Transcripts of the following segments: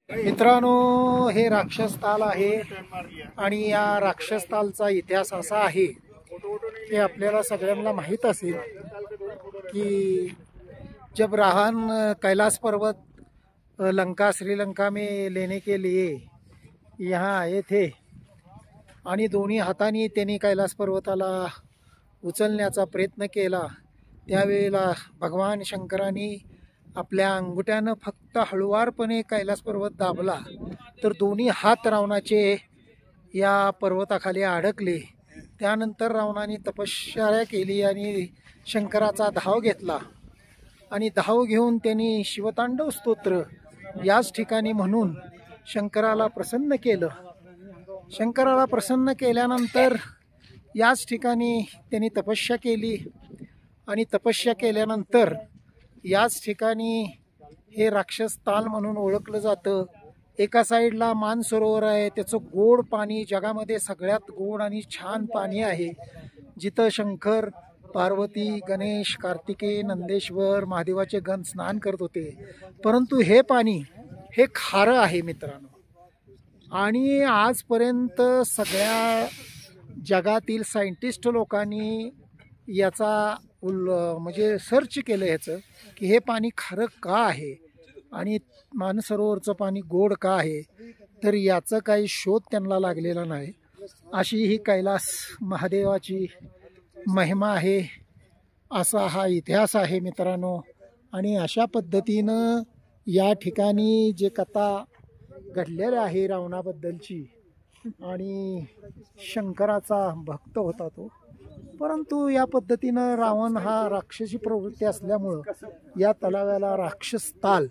मित्रांनो, हे राक्षसताल आहे आणि या राक्षसतालचा इतिहास असा आहे की आपल्याला सगळ्यांना माहीत असेल की जब रावण कैलाश पर्वत लंका श्रीलंका में लेने के लिए यहाँ आए थे आणि दोन्ही हातांनी त्यांनी कैलाश पर्वताला उचलण्याचा प्रयत्न केला, त्यावेळेला भगवान शंकरांनी आपल्या अंगुठ्यानं फक्त हळुवारपणे कैलास पर्वत दाबला तर दोन्ही हात रावणाचे या पर्वताखाली अडकले. त्यानंतर रावणाने तपश्चर्या केली आणि शंकराचा धाव घेतला आणि धाव घेऊन त्यांनी शिवतांडव स्तोत्र याच ठिकाणी म्हणून शंकराला प्रसन्न केलं. शंकराला प्रसन्न केल्यानंतर याच ठिकाणी त्यांनी तपस्या केली आणि तपस्या केल्यानंतर याच ठिकाणी हे राक्षस ताल म्हणून ओळखलं जातं. एका साईडला मानसरोवर आहे, त्याचं गोड पाणी जगामध्ये सगळ्यात गोड आणि छान पाणी आहे, जिथं शंकर पार्वती गणेश कार्तिकेय नंदेश्वर महादेवाचे गण स्नान करत होते. परंतु हे पाणी हे खारं आहे मित्रांनो. आणि आजपर्यंत सगळ्या जगातील सायंटिस्ट लोकांनी याचा म्हणजे सर्च केलं ह्याचं की हे पाणी खारं का आहे आणि मानसरोवरचं पाणी गोड का आहे, तर याचं काही शोध त्यांना लागलेला नाही. अशी ही कैलास महादेवाची महिमा आहे, असा हा इतिहास आहे मित्रांनो. आणि अशा पद्धतीनं या ठिकाणी जे कथा घडलेली आहे रावणाबद्दलची, आणि शंकराचा भक्त होता तो, परंतु या पद्धतीनं रावण हा राक्षसी प्रवृत्ती असल्यामुळं या तलावाला राक्षस ताल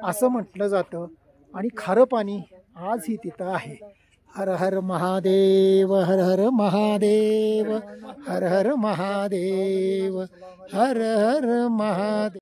असं म्हटलं जातं. आणि खारं पाणी आजही तिथं आहे. हर हर महादेव, हर हर महादेव, हर हर महादेव, हर हर महादेव.